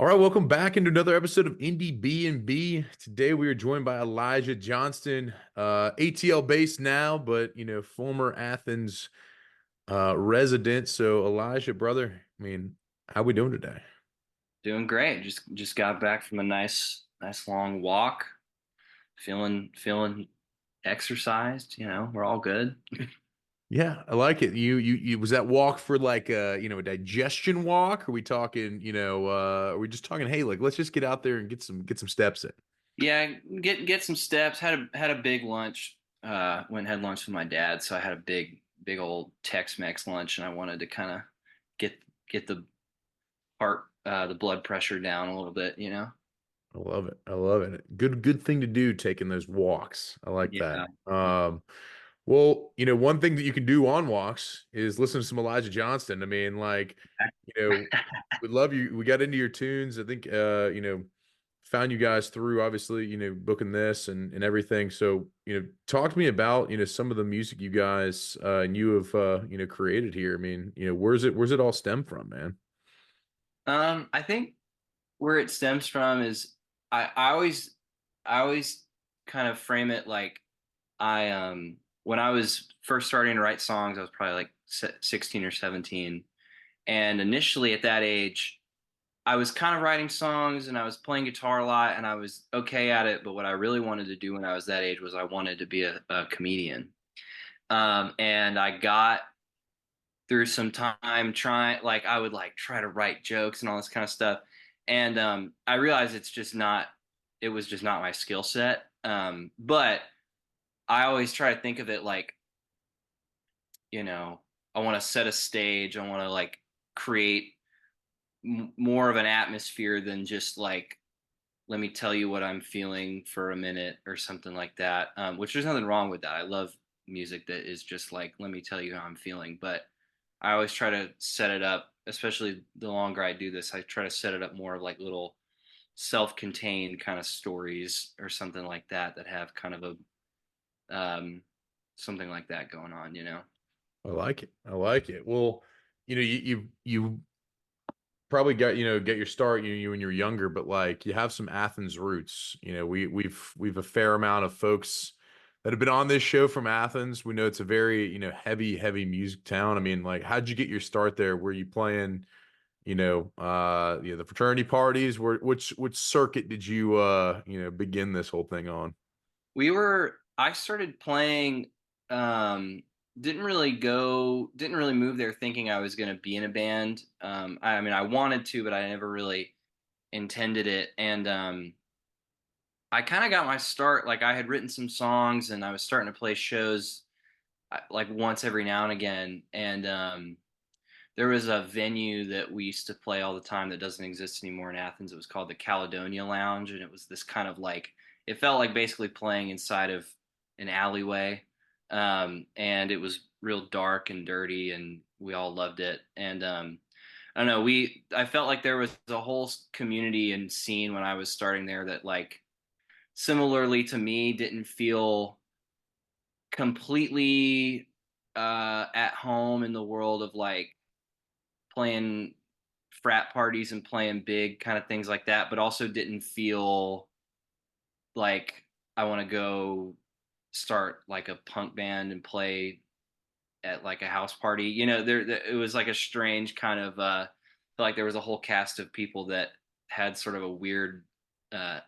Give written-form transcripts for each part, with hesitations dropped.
All right, welcome back into another episode of Indie B&B. Today we are joined by Elijah Johnston, ATL based now, but former Athens resident. So Elijah, brother, how we doing today? Doing great. Just got back from a nice long walk. Feeling exercised, we're all good. Yeah, I like it. You was that walk for like a digestion walk? Are we talking, are we just talking, hey, like let's just get out there and get some steps in? Yeah, get some steps. Had a big lunch. Went and had lunch with my dad, so I had a big old Tex-Mex lunch, and I wanted to kind of get get the blood pressure down a little bit. I love it. I love it. Good thing to do, taking those walks. I like that. Yeah. Well, one thing that you can do on walks is listen to some Elijah Johnston. You know, we love you. We got into your tunes. I think found you guys through obviously, booking this and everything. So, talk to me about, some of the music you guys and you have created here. Where's it all stem from, man? I think where it stems from is I always kind of frame it like when I was first starting to write songs, I was probably like 16 or 17. And initially at that age, I was kind of writing songs and I was playing guitar a lot and I was okay at it. But what I really wanted to do when I was that age was I wanted to be a comedian. And I got through some time trying, like, I would like try to write jokes and all this kind of stuff. And I realized it was just not my skill set. But I always try to think of it like, you know, I want to set a stage. I want to like create more of an atmosphere than just like, let me tell you what I'm feeling for a minute or something like that. Which there's nothing wrong with that. I love music that is just like, let me tell you how I'm feeling. But I always try to set it up, especially the longer I do this, I try to set it up more of like little self-contained kind of stories or something like that that have kind of a something like that going on. I like it. I like it. Well, you probably get your start you when you're younger, but like you have some Athens roots. We've a fair amount of folks that have been on this show from Athens. We know it's a very, heavy music town. Like how'd you get your start there? Were you playing, the fraternity parties? Which circuit did you begin this whole thing on? I started playing, um, didn't really move there thinking I was going to be in a band. I mean, I wanted to, but I never really intended it. And I kind of got my start, like I had written some songs and I was starting to play shows like once every now and again. And there was a venue that we used to play all the time that doesn't exist anymore in Athens. It was called the Caledonia Lounge, and it was this kind of like it felt like basically playing inside of an alleyway, and it was real dark and dirty, and we all loved it. And I don't know, we I felt like there was a whole community and scene when I was starting there that like similarly to me didn't feel completely at home in the world of like playing frat parties and playing big kind of things like that, but also didn't feel like I want to go start like a punk band and play at like a house party. It was like a strange kind of feel like there was a whole cast of people that had sort of a weird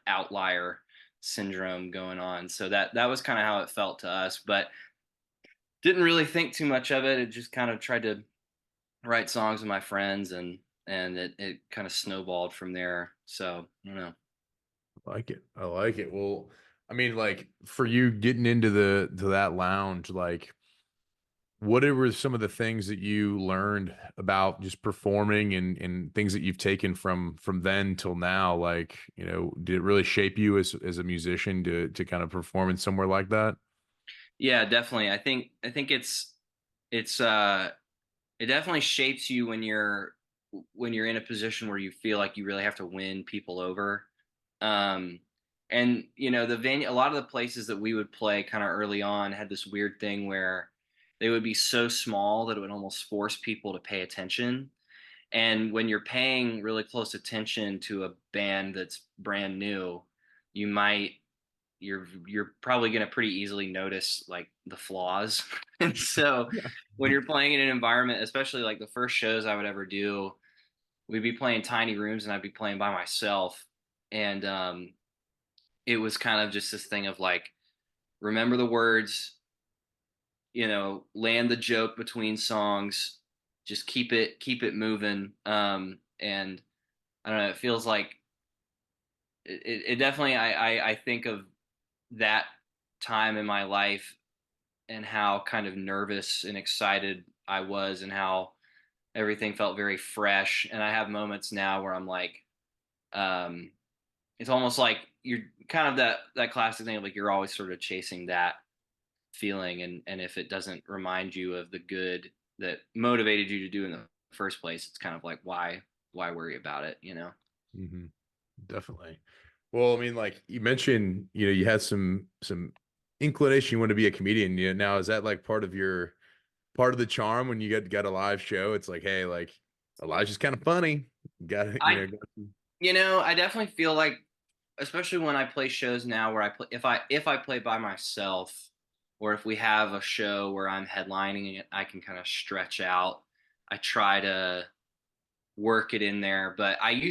outlier syndrome going on. So that was kind of how it felt to us, but didn't really think too much of it. It just kind of tried to write songs with my friends and it kind of snowballed from there. So I don't know. I like it. I like it. Well, like for you getting into the to that lounge, like what were some of the things that you learned about just performing and things that you've taken from then till now? Like, did it really shape you as a musician to kind of perform in somewhere like that? Yeah, definitely. I think it's it definitely shapes you when you're in a position where you feel like you really have to win people over. Um and the venue, a lot of the places that we would play kind of early on had this weird thing where they would be so small that it would almost force people to pay attention. And when you're paying really close attention to a band that's brand new, you might you're probably going to pretty easily notice like the flaws. And so when you're playing in an environment, especially like the first shows I would ever do, we'd be playing tiny rooms and I'd be playing by myself. And it was kind of just this thing of like, remember the words, land the joke between songs, just keep it moving. And I don't know, it feels like it definitely, I think of that time in my life and how kind of nervous and excited I was and how everything felt very fresh. And I have moments now where I'm like, um, it's almost like you're kind of that classic thing of like you're always sort of chasing that feeling, and if it doesn't remind you of the good that motivated you to do in the first place, it's kind of like why worry about it. Hmm. Definitely. Well, I mean, like you mentioned, you had some inclination you want to be a comedian. Now is that like part of the charm when you got a live show? It's like, hey, like Elijah's kind of funny. Got to, I I definitely feel like, especially when I play shows now where I play, if I play by myself, or if we have a show where I'm headlining it, I can kind of stretch out. I try to work it in there, but I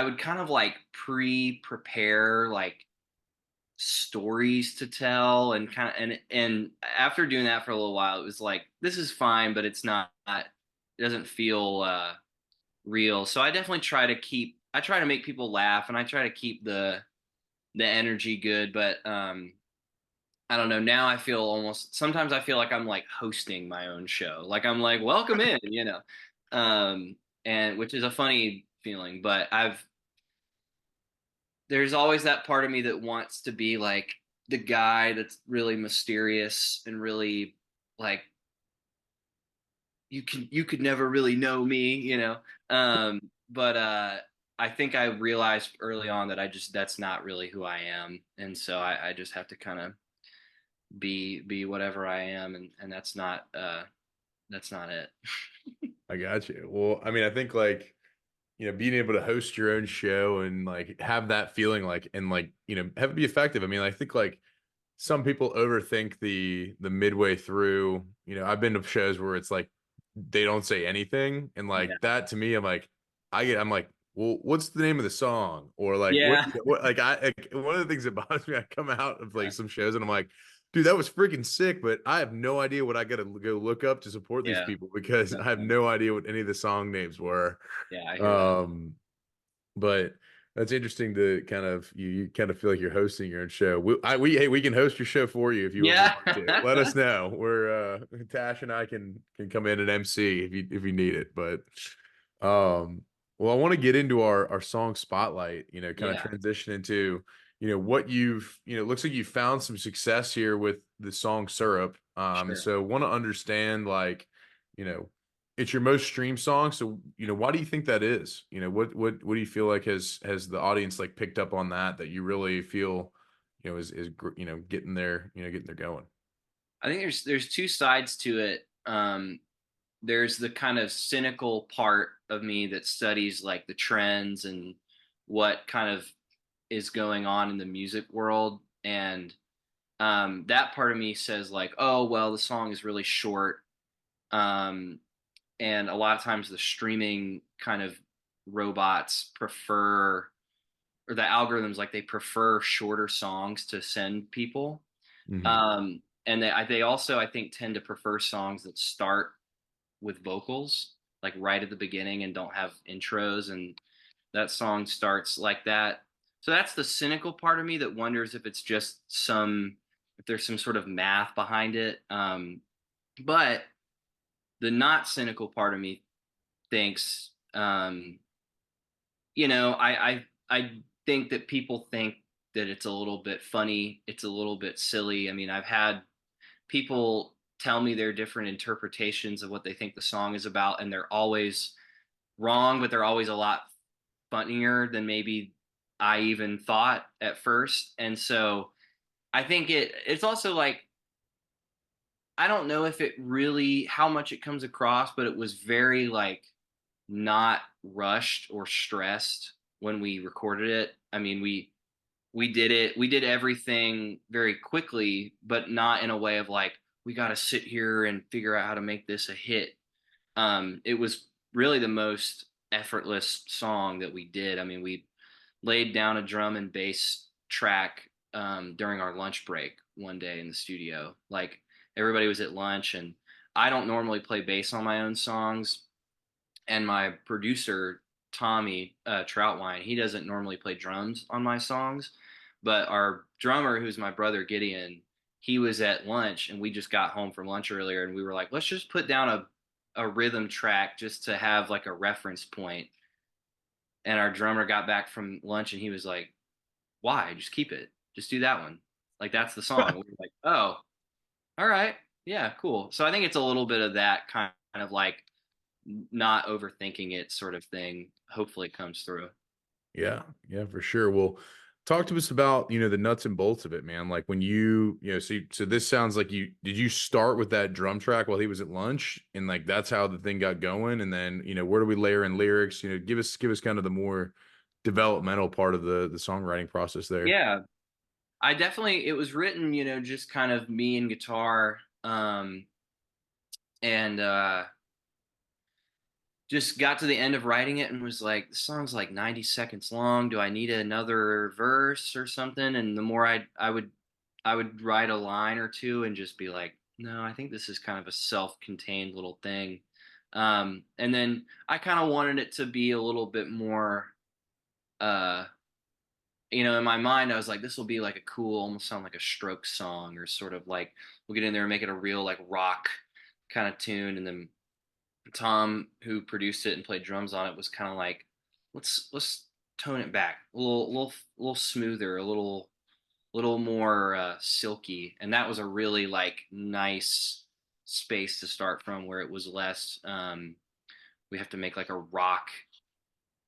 would kind of like prepare like stories to tell, and kind of, and after doing that for a little while, it was like, this is fine, but it's not, it doesn't feel real. So I try to make people laugh, and I try to keep the energy good. But I don't know, now I feel almost, sometimes I feel like I'm like hosting my own show, like I'm like, welcome in. um and which is a funny feeling, but there's always that part of me that wants to be like the guy that's really mysterious and really like, you could never really know me. But I think I realized early on that that's not really who I am, and so I just have to kind of be whatever I am, and that's not it. I got you. Well, I mean, I think like, being able to host your own show and like have that feeling like, and like, have it be effective. I mean, I think like some people overthink the midway through. I've been to shows where it's like they don't say anything, and Yeah. like that to me, I'm like, well, what's the name of the song? Or like Yeah. what like one of the things that bothers me, I come out of like some shows and I'm like, dude, that was freaking sick, but I have no idea what I gotta go look up to support these Yeah. people because I have no idea what any of the song names were. Yeah, I hear that. Um, but that's interesting to kind of, you kind of feel like you're hosting your own show. Hey, we can host your show for you if you ever Yeah. want to. Let us know. We're Tash and I can come in and MC if you need it. But well, I want to get into our song spotlight. Kind of Yeah. transition into what you've it looks like you found some success here with the song Syrup. And Sure. so want to understand like you know it's your most streamed song. So, why do you think that is? What do you feel like has the audience like picked up on that you really feel, is getting there going? I think there's two sides to it. There's the kind of cynical part of me that studies like the trends and what kind of is going on in the music world, and that part of me says like, oh well, the song is really short, um, and a lot of times the streaming kind of robots prefer, or the algorithms, like they prefer shorter songs to send people. Hmm. And they also, I think, tend to prefer songs that start with vocals like right at the beginning and don't have intros, and that song starts like that. So that's the cynical part of me that wonders if it's just if there's some sort of math behind it. But the not cynical part of me thinks, I think that people think that it's a little bit funny, it's a little bit silly. I mean, I've had people tell me their different interpretations of what they think the song is about, and they're always wrong, but they're always a lot funnier than maybe I even thought at first. And so I think it's also like, I don't know if it really how much it comes across, but it was very like not rushed or stressed when we recorded it. I mean, we did everything very quickly, but not in a way of like we got to sit here and figure out how to make this a hit. It was really the most effortless song that we did. I mean, we laid down a drum and bass track during our lunch break one day in the studio. Like everybody was at lunch, and I don't normally play bass on my own songs, and my producer Tommy Troutwine, he doesn't normally play drums on my songs, but our drummer, who's my brother Gideon, he was at lunch, and we just got home from lunch earlier, and we were like, let's just put down a rhythm track just to have like a reference point. And our drummer got back from lunch, and he was like, why? Just keep it. Just do that one. Like that's the song. We were like, oh, all right, yeah, cool. So I think it's a little bit of that kind of like not overthinking it sort of thing. Hopefully it comes through. Yeah, yeah, for sure. Well, talk to us about, the nuts and bolts of it, man. Like when so this sounds like did you start with that drum track while he was at lunch and like that's how the thing got going? And then, where do we layer in lyrics? Give us kind of the more developmental part of the songwriting process there. Yeah, I definitely it was written, just kind of me and guitar, and just got to the end of writing it and was like, the song's like 90 seconds long. Do I need another verse or something? And the more I would write a line or two and just be like, no, I think this is kind of a self-contained little thing. And then I kind of wanted it to be a little bit more, uh, in my mind, I was like, this will be like a cool, almost sound like a stroke song, or sort of like we'll get in there and make it a real like rock kind of tune. And then Tom, who produced it and played drums on it, was kind of like, let's tone it back a little smoother, a little more silky, and that was a really like nice space to start from, where it was less. We have to make like a rock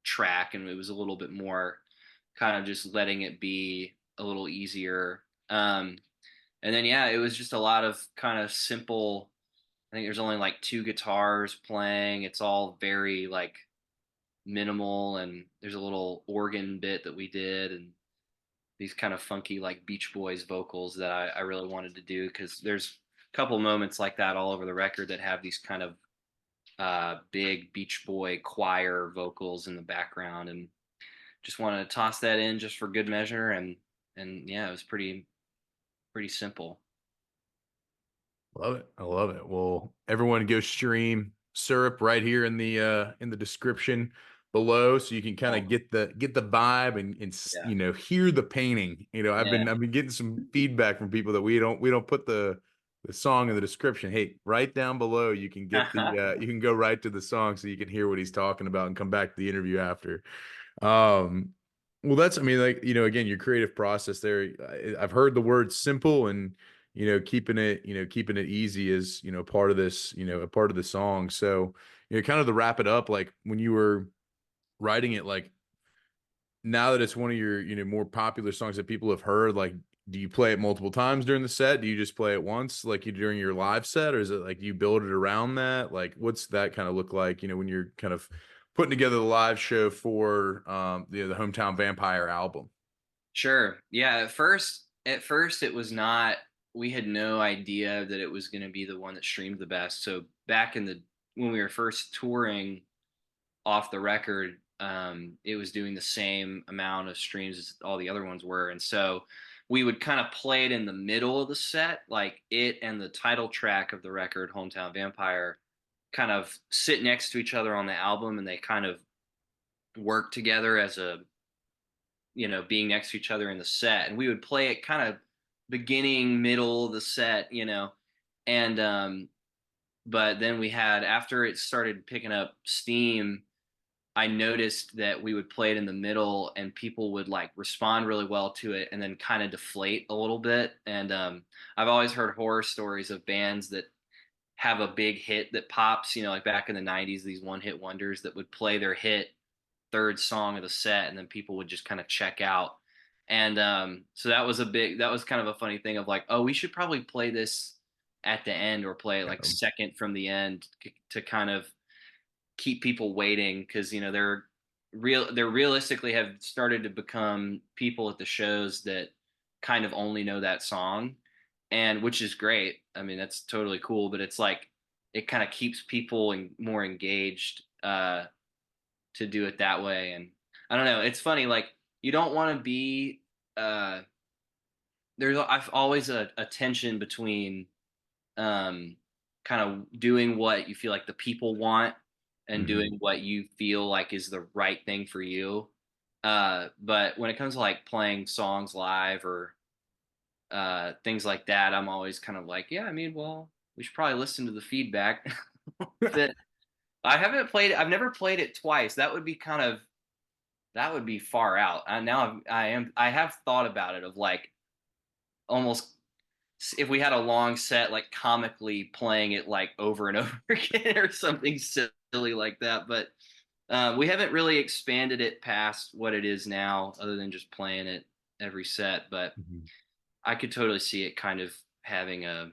track, and it was a little bit more kind of just letting it be a little easier. And then yeah, it was just a lot of kind of simple. I think there's only like two guitars playing. It's all very like minimal, and there's a little organ bit that we did, and these kind of funky like Beach Boys vocals that I really wanted to do, because there's a couple moments like that all over the record that have these kind of big Beach Boy choir vocals in the background, and just wanted to toss that in just for good measure, and yeah, it was pretty simple. Love it. I love it. Well, everyone go stream Syrup right here in the description below so you can kind of Oh, get the vibe and yeah. hear the painting. I've Yeah. been getting some feedback from people that we don't put the song in the description. Hey, right down below you can get you can go right to the song so you can hear what he's talking about and come back to the interview after. Um well, that's, I mean, like, again, your creative process there. I've heard the word simple and, keeping it easy is, part of this, a part of the song. So, kind of to wrap it up, like when you were writing it, like now that it's one of your, more popular songs that people have heard, like, do you play it multiple times during the set? Do you just play it once, like you during your live set, or is it like you build it around that? Like, what's that kind of look like, when you're kind of putting together the live show for the Hometown Vampire album? Sure. Yeah, at first it was not, we had no idea that it was going to be the one that streamed the best. So back in the when we were first touring off the record, it was doing the same amount of streams as all the other ones were. And so we would kind of play it in the middle of the set, like it and the title track of the record, Hometown Vampire, kind of sit next to each other on the album, and they kind of work together as a, being next to each other in the set. And we would play it kind of beginning, middle of the set, and but then we had, after it started picking up steam, I noticed that we would play it in the middle and people would like respond really well to it and then kind of deflate a little bit. And I've always heard horror stories of bands that have a big hit that pops, like back in the 90s, these one hit wonders that would play their hit third song of the set and then people would just kind of check out. And so that was kind of a funny thing of like, oh, we should probably play this at the end, or play it like second from the end to kind of keep people waiting, because they're realistically have started to become people at the shows that kind of only know that song, and which is great. I mean, that's totally cool, but it's like it kind of keeps people more engaged to do it that way. And I don't know, it's funny, like you don't want to be uh there's I've always a tension between um kind of doing what you feel like the people want and Hmm. doing what you feel like is the right thing for you. But when it comes to like playing songs live or things like that, I'm always kind of like, yeah, I mean, well, we should probably listen to the feedback. That I've never played it twice. That would be far out. I have thought about it, of like almost if we had a long set, like comically playing it like over and over again or something silly like that. But we haven't really expanded it past what it is now, other than just playing it every set. But Hmm. I could totally see it kind of having a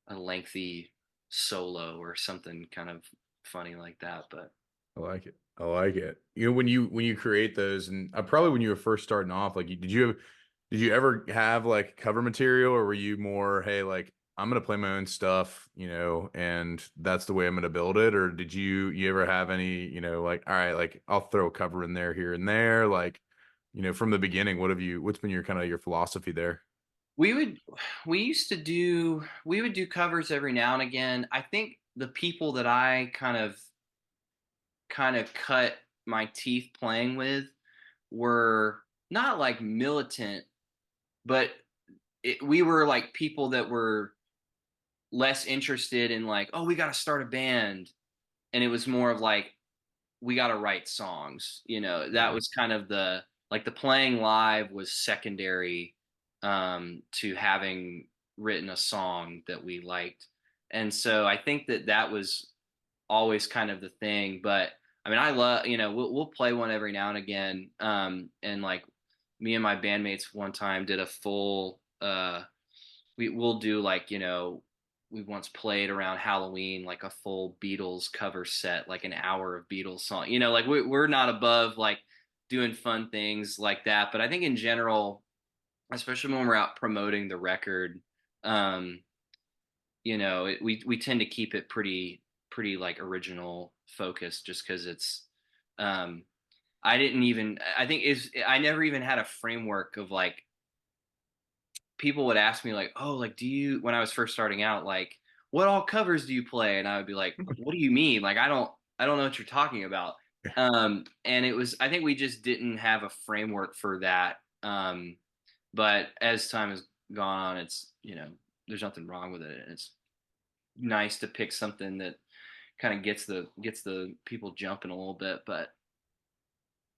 lengthy solo or something kind of funny like that. But I like it. I like it. When you create those, and probably when you were first starting off, like, did you ever have like cover material, or were you more, hey, like I'm gonna play my own stuff, and that's the way I'm gonna build it, or did you ever have any, like, all right, like I'll throw a cover in there here and there, like, from the beginning, what's been your kind of your philosophy there? we would we would do covers every now and again. I think the people that I kind of cut my teeth playing with were not like militant, but we were like people that were less interested in like, oh, we got to start a band, and it was more of like, we got to write songs. That Yeah. was kind of the playing live was secondary to having written a song that we liked. And so I think that was always kind of the thing. But I mean, I love, we'll play one every now and again. And like me and my bandmates one time did a full, we'll do like, we once played around Halloween, like a full Beatles cover set, like an hour of Beatles song, like we're not above like doing fun things like that. But I think in general, especially when we're out promoting the record, um, we tend to keep it pretty like original focused, just because it's um I think is I never even had a framework of like, people would ask me like, oh, like, do you, when I was first starting out, like, what all covers do you play? And I would be like, what do you mean? Like, I don't know what you're talking about. And it was, I think we just didn't have a framework for that. But as time has gone on, it's, there's nothing wrong with it. And it's nice to pick something that kind of gets the people jumping a little bit. But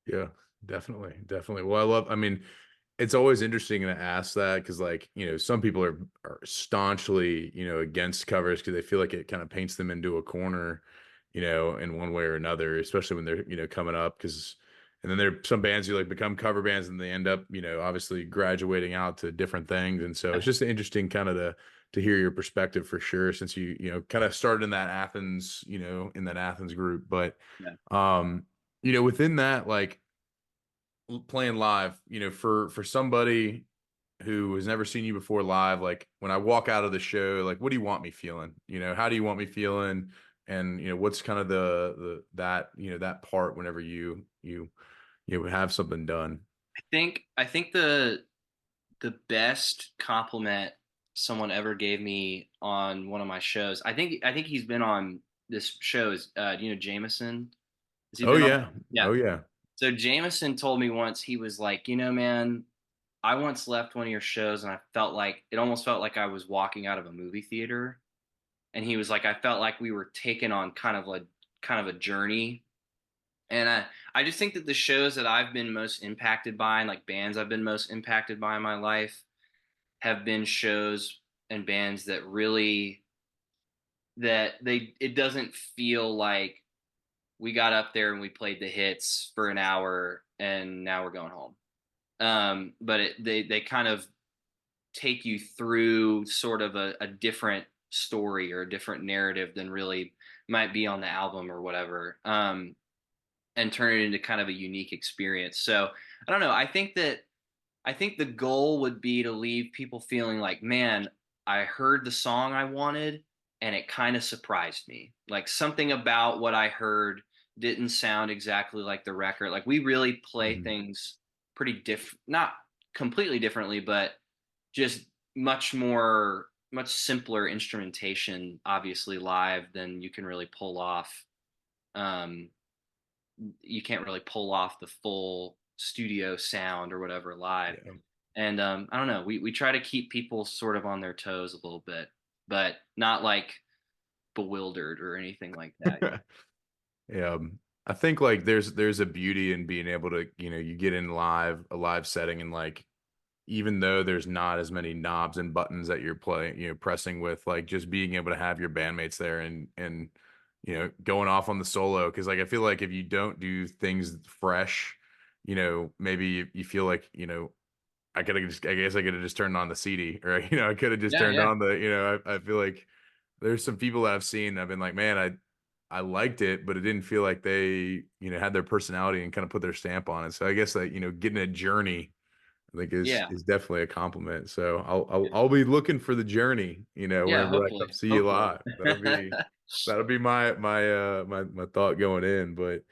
Yeah, definitely, definitely. Well, I mean, it's always interesting to ask that because, like, some people are staunchly, against covers because they feel like it kind of paints them into a corner, in one way or another, especially when they're, coming up. And then there are some bands who like become cover bands and they end up, obviously graduating out to different things. And so it's just interesting kind of to hear your perspective for sure, since kind of started in that Athens, in that Athens group. But, yeah, um, within that, like, playing live, for somebody who has never seen you before live, like when I walk out of the show, like what do you want me feeling? How do you want me feeling? And what's kind of the that that part whenever you have something done. I think the best compliment someone ever gave me on one of my shows. I think he's been on this show. Is Jameson? Has he Oh been on? yeah. Yeah. Oh yeah. So Jameson told me once, he was like, man, I once left one of your shows and I felt like it almost felt like I was walking out of a movie theater. And he was like, I felt like we were taken on kind of a journey. And I just think that the shows that I've been most impacted by, and like bands I've been most impacted by in my life, have been shows and bands that really, that they it doesn't feel like we got up there and we played the hits for an hour and now we're going home. But they kind of take you through sort of a different story or a different narrative than really might be on the album or whatever. And turn it into kind of a unique experience. So I don't know. I think the goal would be to leave people feeling like, man, I heard the song I wanted and it kind of surprised me. Like something about what I heard didn't sound exactly like the record. Like we really play Mhm. things pretty not completely differently, but just much more, much simpler instrumentation, obviously live than you can really pull off. Um, you can't really pull off the full studio sound or whatever live. Yeah. And I don't know, we try to keep people sort of on their toes a little bit, but not like bewildered or anything like that. Yeah, I think like there's a beauty in being able to, you get in a live setting, and like even though there's not as many knobs and buttons that you're playing, pressing with, like just being able to have your bandmates there and going off on the solo. Because like I feel like if you don't do things fresh, maybe you feel like, I guess I could have just turned on the CD, or I could have just Yeah, turned yeah, on the, I feel like there's some people that I've seen, I've been like, man, I liked it, but it didn't feel like they, had their personality and kind of put their stamp on it. So I guess that, getting a journey, I think yeah, is definitely a compliment. So I'll be looking for the journey, yeah. whenever I Hopefully, come see you hopefully. live. That'll be my thought going in. But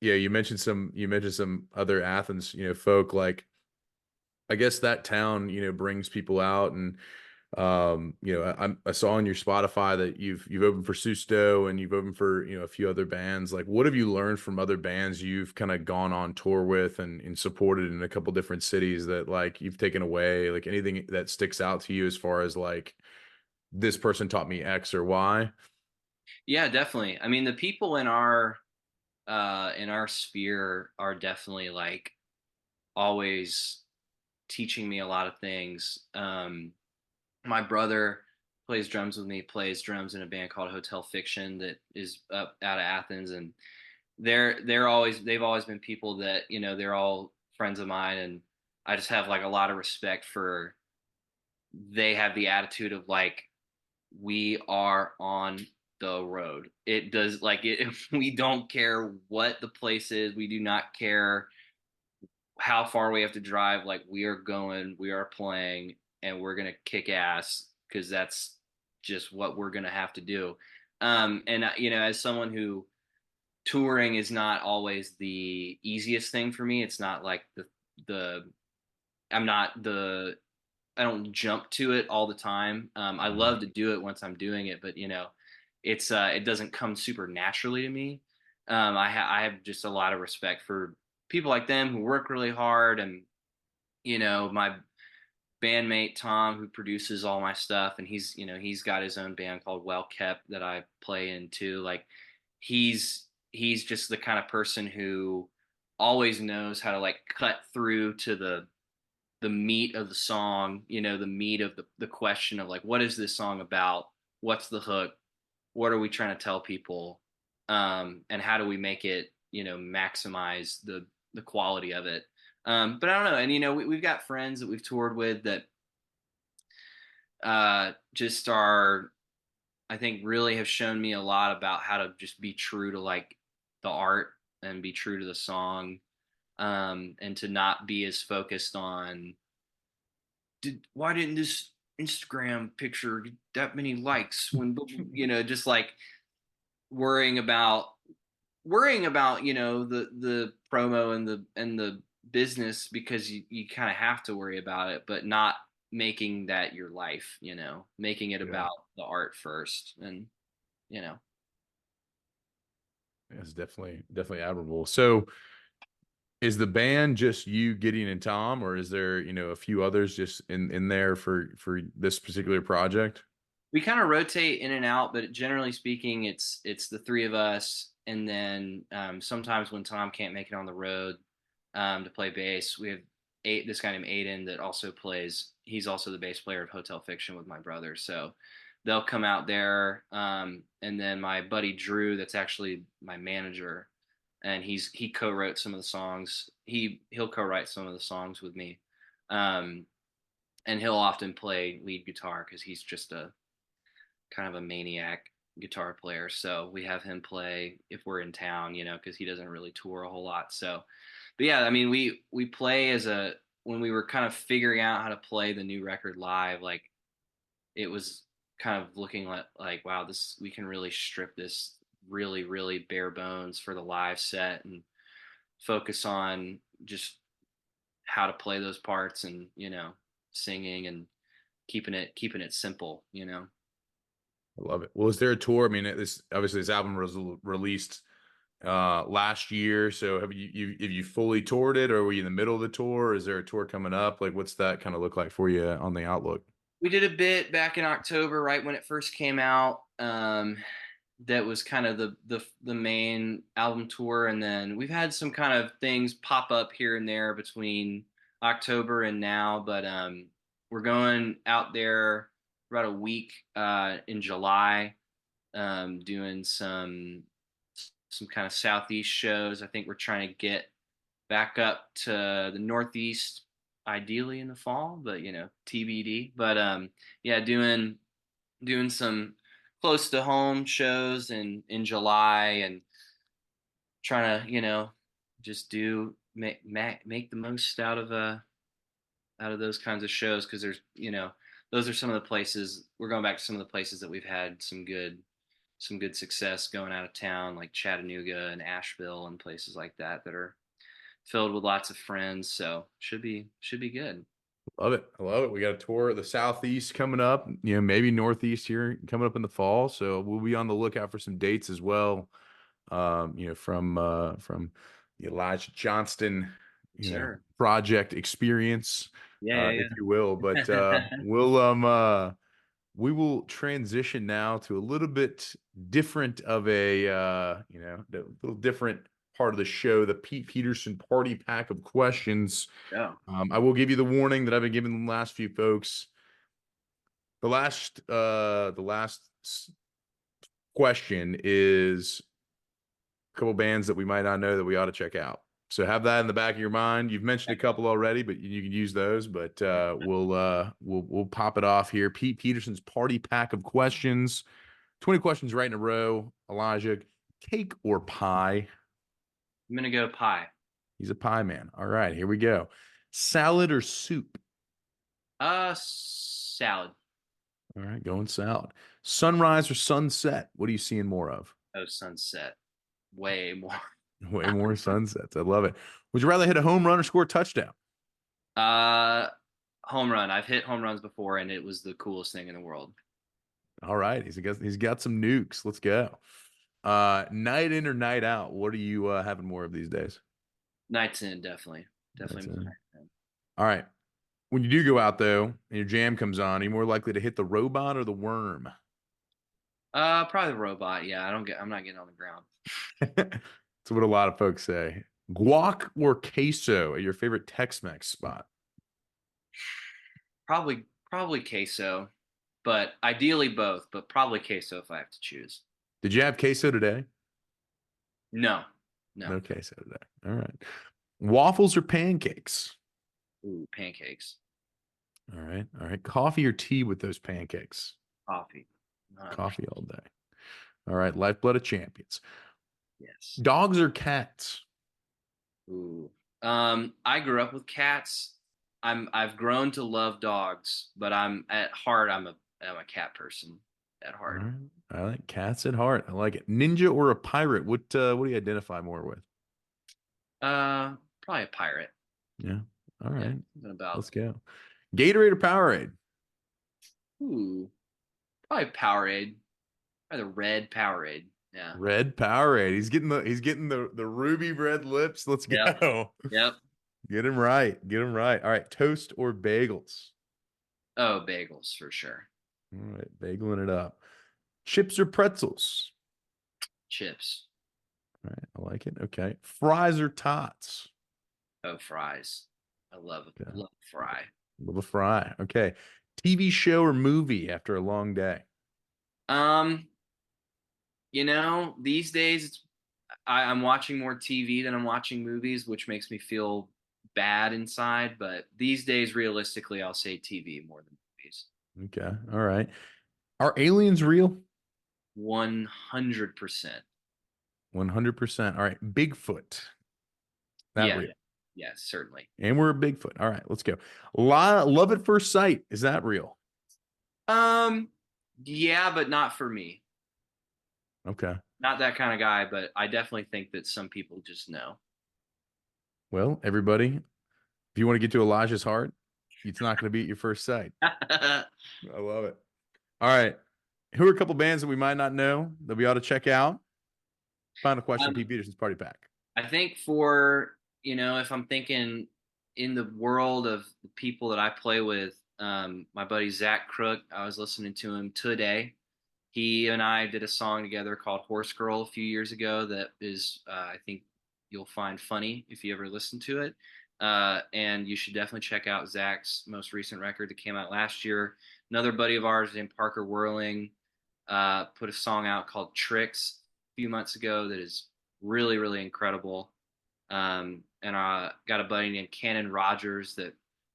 yeah, you mentioned some other Athens, folk. Like I guess that town, brings people out. And I saw on your Spotify that you've opened for Susto, and you've opened for, a few other bands. Like, what have you learned from other bands you've kind of gone on tour with and supported in a couple different cities that like you've taken away? Like anything that sticks out to you as far as like this person taught me X or Y? Yeah, definitely. I mean, the people in our sphere are definitely like always teaching me a lot of things. My brother plays drums with me, plays drums in a band called Hotel Fiction that is up out of Athens, and they've always been people that, they're all friends of mine, and I just have like a lot of respect for. They have the attitude of like, we are on the road. It does like it. We don't care what the place is. We do not care how far we have to drive. Like we are going, we are playing, and we're gonna kick ass because that's just what we're gonna have to do. And as someone who touring is not always the easiest thing for me. It's not like the I'm not the I don't jump to it all the time. I Mhm. love to do it once I'm doing it, but it doesn't come super naturally to me. I have just a lot of respect for people like them who work really hard, and my bandmate Tom, who produces all my stuff, and he's got his own band called Well Kept that I play in too. Like he's just the kind of person who always knows how to like cut through to the meat of the song, the meat of the question of like, what is this song about? What's the hook? What are we trying to tell people? And how do we make it, maximize the quality of it? But I don't know. And we've got friends that we've toured with that just are, I think, really have shown me a lot about how to just be true to like the art and be true to the song, and to not be as focused on why didn't this Instagram picture get that many likes when just like worrying about the promo and the business, because you kind of have to worry about it, but not making that your life, making it Yeah, about the art first. And you know it's definitely admirable. So is the band just you, Gideon, and Tom, or is there, a few others just in there for this particular project? we kind of rotate in and out, but generally speaking, it's the three of us. And then sometimes when Tom can't make it on the road to play bass, we have this guy named Aiden that also plays. He's also the bass player of Hotel Fiction with my brother. So they'll come out there, and then my buddy Drew, that's actually my manager, and he co-wrote some of the songs. He'll co-write some of the songs with me. Um, and he'll often play lead guitar because he's just a kind of a maniac guitar player. So we have him play if we're in town, because he doesn't really tour a whole lot. So, but yeah, I mean, we play as a when we were kind of figuring out how to play the new record live, like it was kind of looking like wow, this we can really strip this really bare bones for the live set and focus on just how to play those parts and singing and keeping it simple. I love it. Well, is there a tour? I mean, this obviously this album was released last year. So have you fully toured it, or were you in the middle of the tour? Or is there a tour coming up? Like, what's that kind of look like for you on the outlook? We did a bit back in October, right when it first came out. That was kind of the main album tour, and then we've had some kind of things pop up here and there between October and now. But we're going out there for about a week in July, doing some kind of southeast shows. I think we're trying to get back up to the northeast, ideally in the fall, but TBD. But yeah, doing some close to home shows in July and trying to just do make the most out of those kinds of shows because there's those are some of the places we're going back to some of the places that we've had some good success going out of town like Chattanooga and Asheville and places like that are filled with lots of friends. So should be good. Love it. I love it. We got a tour of the Southeast coming up, maybe Northeast here coming up in the fall. So we'll be on the lookout for some dates as well. From the Elijah Johnston, Sure. project experience, if Yeah. you will. But we will transition now to a little bit different of a little different part of the show, the Pete Peterson party pack of questions. Yeah. I will give you the warning that I've been giving the last few folks. The last question is a couple bands that we might not know that we ought to check out. So have that in the back of your mind. You've mentioned a couple already, but you can use those. But we'll pop it off here. Pete Peterson's party pack of questions. 20 questions right in a row. Elijah, cake or pie? I'm gonna go pie. He's a pie man. All right, here we go. Salad or soup? Salad. All right, going salad. Sunrise or sunset? What are you seeing more of? Oh, sunset. Way more. Way more sunsets. I love it. Would you rather hit a home run or score a touchdown? Uh, Home run. I've hit home runs before, and it was the coolest thing in the world. All right, he's got some nukes. Let's go. Night in or night out? What are you having more of these days? Nights in, definitely, Nights definitely more in. nights in. All right. When you do go out though, and your jam comes on, are you more likely to hit the robot or the worm? Probably the robot. Yeah, I'm not getting on the ground. That's what a lot of folks say. Guac or queso at your favorite Tex-Mex spot? Probably queso, but ideally both. But probably queso if I have to choose. Did you have queso today? No, no. No queso today. All right. Waffles or pancakes? Ooh, pancakes, All right. All right. Coffee or tea with those pancakes? coffee. Coffee all day. All right. Lifeblood of champions. Yes. Dogs or cats? Ooh. I grew up with cats. I've grown to love dogs, but I'm at heart I'm a cat person at All heart. right. I like cats at heart. I like it. Ninja or a pirate? What do you identify more with? Probably a pirate. Yeah. All Yeah, right. something about Let's go. Gatorade or Powerade? ooh, probably Powerade. Probably the red Powerade. Yeah. Red Powerade. He's getting the ruby red lips. Let's Yep. go. Yep. Get him right. Get him right. All right. Toast or bagels? Oh, bagels for sure. All right. Bageling it up. Chips or pretzels? Chips. All right. I like it. Okay. Fries or tots? Oh, fries. I love Okay. love fry. Love a fry. Okay. TV show or movie after a long day? Um, these days I'm watching more TV than I'm watching movies, which makes me feel bad inside. But these days, realistically, I'll say TV more than movies. Okay. All right. Are aliens real? 100%. 100%. All right. Bigfoot. That Yeah. real. Yes, certainly. And we're a Bigfoot. All right, let's go. Love at first sight. Is that real? Um, yeah, but not for me. Okay. Not that kind of guy, but I definitely think that some people just know. Well, everybody, if you want to get to Elijah's heart, it's not going to be at your first sight. I love it. All right. Who are a couple bands that we might not know that we ought to check out? Final question, um, Pete Peterson's Party Pack. I think for, if I'm thinking in the world of the people that I play with, my buddy Zach Crook, I was listening to him today. He and I did a song together called Horse Girl a few years ago that is, I think you'll find funny if you ever listen to it. And you should definitely check out Zach's most recent record that came out last year. Another buddy of ours named Parker Whirling put a song out called Tricks a few months ago that is really, really incredible. And I got a buddy named Cannon Rogers that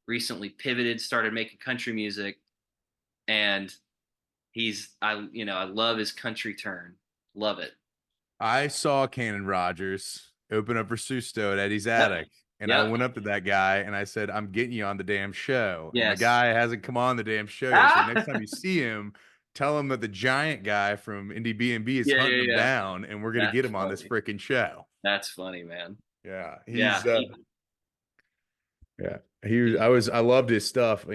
recently pivoted, started making country music, and I love his country turn, love it. I saw Cannon Rogers open up for Susto at Eddie's Yep. Attic. And I Yep. went up to that guy and I said, I'm getting you on the damn show. And the Yes. guy hasn't come on the damn show yet. So next time you see him, tell him that the giant guy from Indiebnb is Yeah, hunting yeah, him yeah. down and we're going to That's get him on this funny. freaking show. That's funny, man. Yeah. Yeah. Yeah. I loved his stuff. I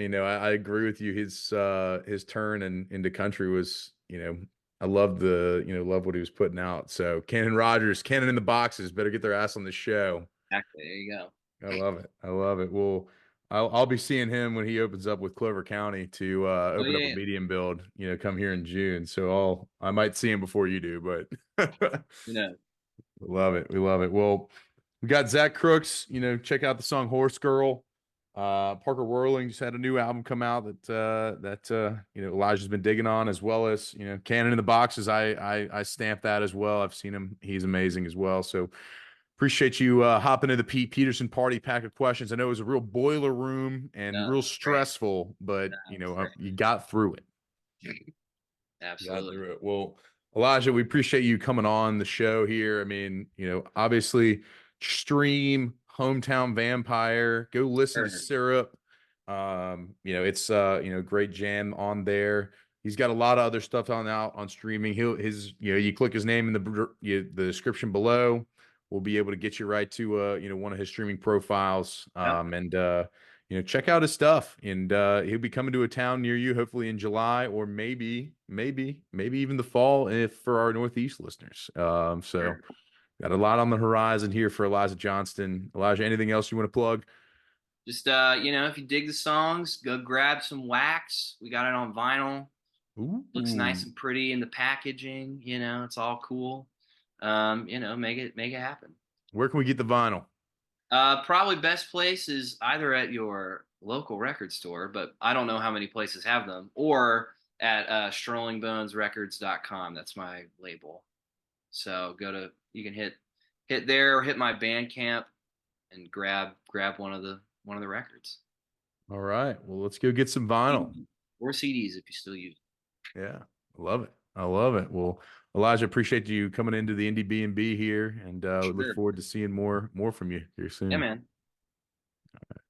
agree with you. His turn into country was, I loved love what he was putting out. So Cannon Rogers, Cannon in the boxes, better get their ass on the show. Exactly. There you go. I love it. I love it. Well, I'll be seeing him when he opens up with Clover County to Oh open up a yeah. medium build, come here in June. So I might see him before you do, but You know. love it. We love it. Well, we got Zach Crooks, check out the song Horse Girl. Parker Whirling just had a new album come out that Elijah's been digging on, as well as Cannon in the Boxes. I stamp that as well. I've seen him; he's amazing as well. So appreciate you hopping into the Pete Peterson Party Pack of questions. I know it was a real boiler room and No, real it's great. stressful, but No, it's great. you got through it. Got Absolutely. through it. Well, Elijah, we appreciate you coming on the show here. I mean, obviously, stream Hometown Vampire. Go listen to Sure. Syrup. It's great jam on there. He's got a lot of other stuff on streaming. You click his name in the description below. We'll be able to get you right to one of his streaming profiles. Yep. And check out his stuff. And he'll be coming to a town near you, hopefully in July, or maybe even the fall, if for our Northeast listeners. So Sure. got a lot on the horizon here for Elijah Johnston. Elijah, anything else you want to plug? Just if you dig the songs, go grab some wax. We got it on vinyl. Ooh. Looks nice and pretty in the packaging. It's all cool. Make it happen. Where can we get the vinyl? Probably best place is either at your local record store, but I don't know how many places have them, or at StrollingBonesRecords.com. That's my label. So you can hit there or hit my Bandcamp and grab one of the records. All right. Well, let's go get some vinyl. Or CDs if you still use it. Yeah. I love it. I love it. Well, Elijah, appreciate you coming into the Indiebnb here, and Sure. look forward to seeing more from you here soon. Yeah, man. All right.